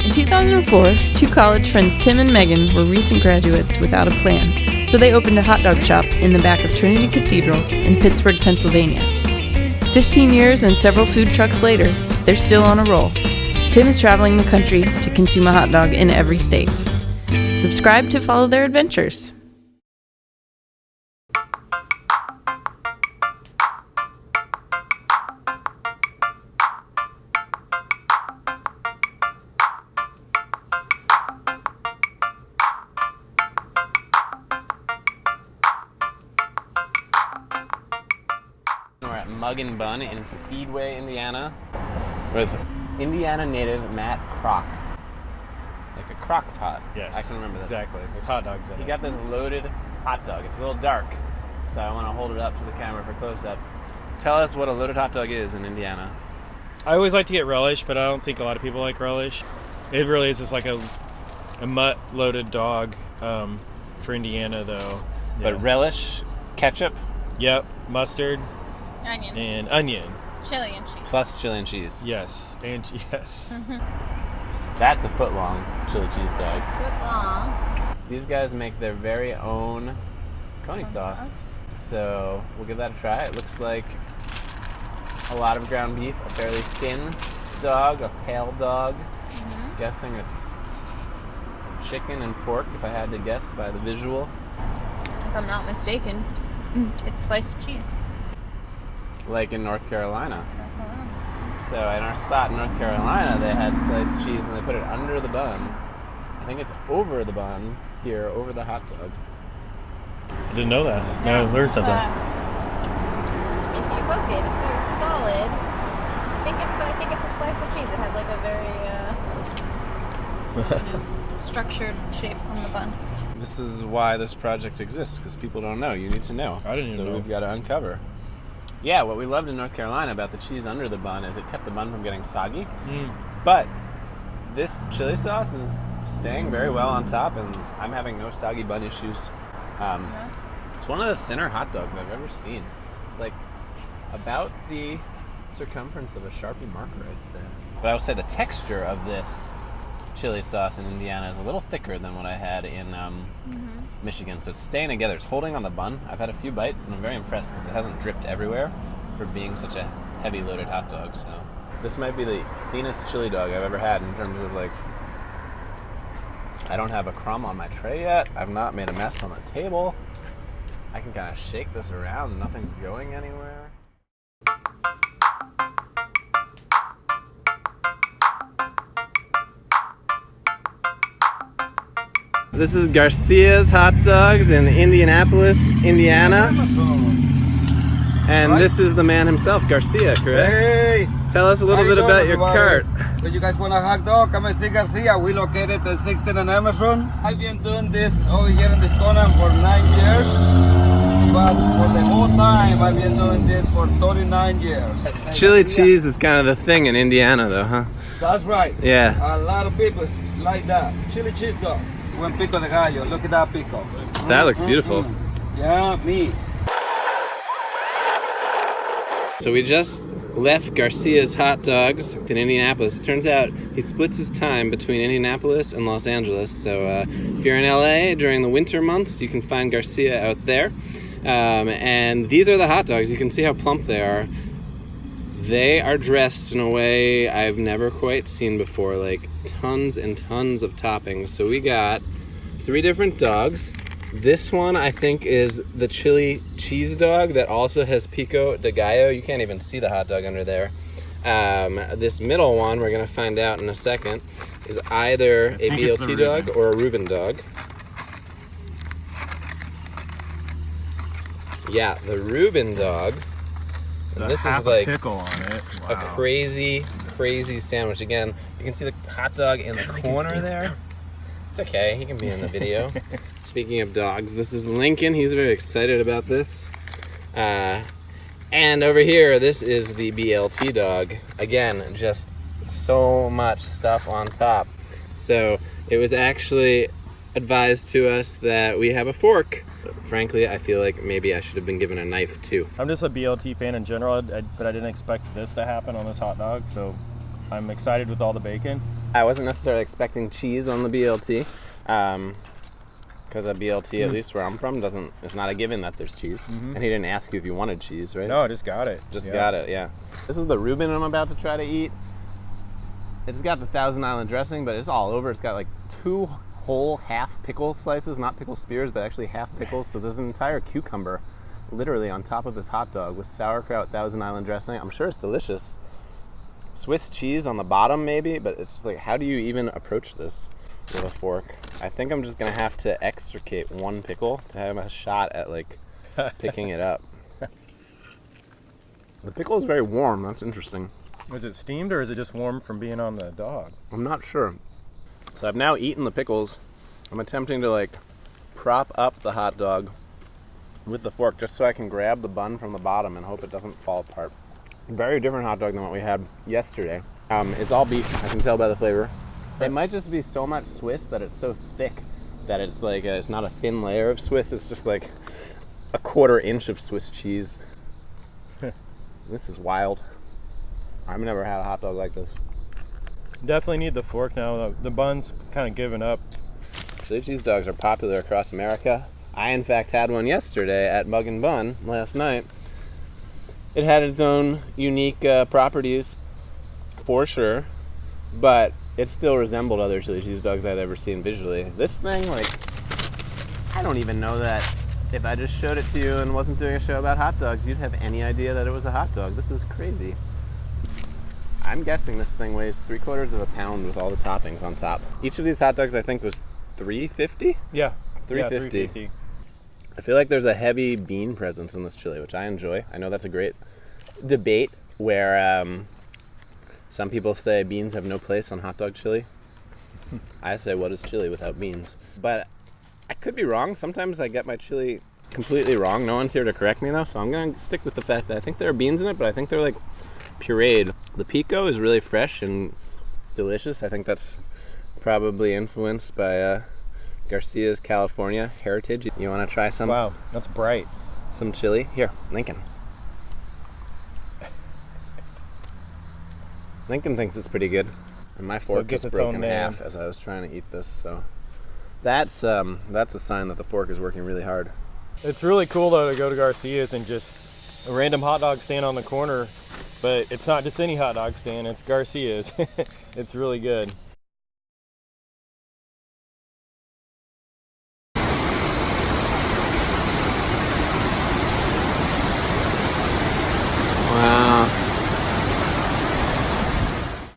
In 2004, two college friends Tim and Megan were recent graduates without a plan, so they opened a hot dog shop in the back of Trinity Cathedral in Pittsburgh, Pennsylvania. 15 years and several food trucks later, they're still on a roll. Tim is traveling the country to consume a hot dog in every state. Subscribe to follow their adventures. We're at Mug and Bun in Speedway, Indiana, with Indiana native Matt Crock. Like a crock pot. Yes, I can remember this. Exactly, with hot dogs in it. He got this loaded hot dog. It's a little dark, so I want to hold it up to the camera for close-up. Tell us what a loaded hot dog is in Indiana. I always like to get relish, but I don't think a lot of people like relish. It really is just like a mutt-loaded dog for Indiana, though. Yeah. But relish, ketchup, Yep, mustard, Onion. and onion. Chili and cheese. plus chili and cheese. Yes, and yes. That's a foot-long chili cheese dog. Foot long. These guys make their very own coney sauce. So we'll give that a try. It looks like a lot of ground beef, a fairly thin dog, a pale dog. Guessing it's chicken and pork, if I had to guess by the visual. If I'm not mistaken, it's sliced cheese. Like in North Carolina. So in our spot in North Carolina, they had sliced cheese and they put it under the bun. I think it's over the bun here, over the hot dog. I didn't know that. No, I learned something. If you cook it, it's very solid. I think it's a slice of cheese. It has like a very structured shape on the bun. This is why this project exists, because people don't know. You need to know. I didn't even know. So we've got to uncover. Yeah, what we loved in North Carolina about the cheese under the bun is it kept the bun from getting soggy. But this chili sauce is staying very well on top, and I'm having no soggy bun issues. It's one of the thinner hot dogs I've ever seen. It's like about the circumference of a Sharpie marker, I'd say. But I would say the texture of this chili sauce in Indiana is a little thicker than what I had in Michigan, so it's staying together. It's holding on the bun. I've had a few bites, and I'm very impressed because it hasn't dripped everywhere for being such a heavy loaded hot dog. So this might be the cleanest chili dog I've ever had in terms of like, I don't have a crumb on my tray yet. I've not made a mess on the table. I can kind of shake this around and nothing's going anywhere. This is Garcia's Hot Dogs in Indianapolis, Indiana. And this is the man himself, Garcia, correct? Hey! Tell us a little bit about your cart. Do you guys want a hot dog? Come and see Garcia. We located at 16 and Emerson. I've been doing this over here in this corner for 9 years. But for the whole time, I've been doing this for 39 years. Chili cheese is kind of the thing in Indiana, though, huh? That's right. Yeah. A lot of people like that. Chili cheese dogs. Buen pico de gallo. Look at that pico. That looks beautiful. Yeah, me. So we just left Garcia's Hot Dogs in Indianapolis. It turns out he splits his time between Indianapolis and Los Angeles. So if you're in LA during the winter months, you can find Garcia out there. And these are the hot dogs. You can see how plump they are. They are dressed in a way I've never quite seen before, like tons and tons of toppings. So we got 3 different dogs. This one I think is the chili cheese dog that also has pico de gallo. You can't even see the hot dog under there. This middle one, we're gonna find out in a second, is either a BLT dog or a Reuben dog. Yeah, the Reuben dog. And this is like pickle on it. Wow. a crazy sandwich. Again, you can see the hot dog in the corner there. It's okay, he can be in the video. Speaking of dogs, this is Lincoln. He's very excited about this. And over here, this is the BLT dog. Again, just so much stuff on top. So it was actually advised to us that we have a fork. Frankly, I feel like maybe I should have been given a knife too. I'm just a BLT fan in general, but I didn't expect this to happen on this hot dog, so I'm excited with all the bacon. I wasn't necessarily expecting cheese on the BLT, because a BLT, at least where I'm from, it's not a given that there's cheese. And he didn't ask you if you wanted cheese, right? No, I just got it. Just got it, yeah. This is the Reuben I'm about to try to eat. It's got the Thousand Island dressing, but it's all over. It's got like 2 whole half pickle slices, not pickle spears, but actually half pickles. So there's an entire cucumber literally on top of this hot dog with sauerkraut, Thousand Island dressing. I'm sure it's delicious. Swiss cheese on the bottom maybe, but it's just like, how do you even approach this with a fork? I think I'm just gonna have to extricate 1 pickle to have a shot at like picking it up. The pickle is very warm. That's interesting. Is it steamed or is it just warm from being on the dog? I'm not sure. So I've now eaten the pickles. I'm attempting to like prop up the hot dog with the fork just so I can grab the bun from the bottom and hope it doesn't fall apart. Very different hot dog than what we had yesterday. It's all beef, I can tell by the flavor. It might just be so much Swiss that it's so thick that it's like, it's not a thin layer of Swiss, it's just like a 1/4 inch of Swiss cheese. This is wild. I've never had a hot dog like this. Definitely need the fork now. The bun's kind of given up. Chili cheese dogs are popular across America. I, in fact, had one yesterday at Mug and Bun last night. It had its own unique properties, for sure, but it still resembled other chili cheese dogs I'd ever seen visually. This thing, like, I don't even know that if I just showed it to you and wasn't doing a show about hot dogs, you'd have any idea that it was a hot dog. This is crazy. I'm guessing this thing weighs 3/4 of a pound with all the toppings on top. Each of these hot dogs, I think, was $3.50? Yeah. $3.50. Yeah, $3.50. I feel like there's a heavy bean presence in this chili, which I enjoy. I know that's a great debate where some people say beans have no place on hot dog chili. I say, what is chili without beans? But I could be wrong. Sometimes I get my chili completely wrong. No one's here to correct me, though, so I'm going to stick with the fact that I think there are beans in it, but I think they're like pureed. The pico is really fresh and delicious. I think that's probably influenced by Garcia's California heritage. You want to try some? Wow, that's bright. Some chili? Here, Lincoln. Lincoln thinks it's pretty good. And my fork just broke in half as I was trying to eat this, so that's a sign that the fork is working really hard. It's really cool though to go to Garcia's and just a random hot dog stand on the corner, but it's not just any hot dog stand, it's Garcia's. It's really good.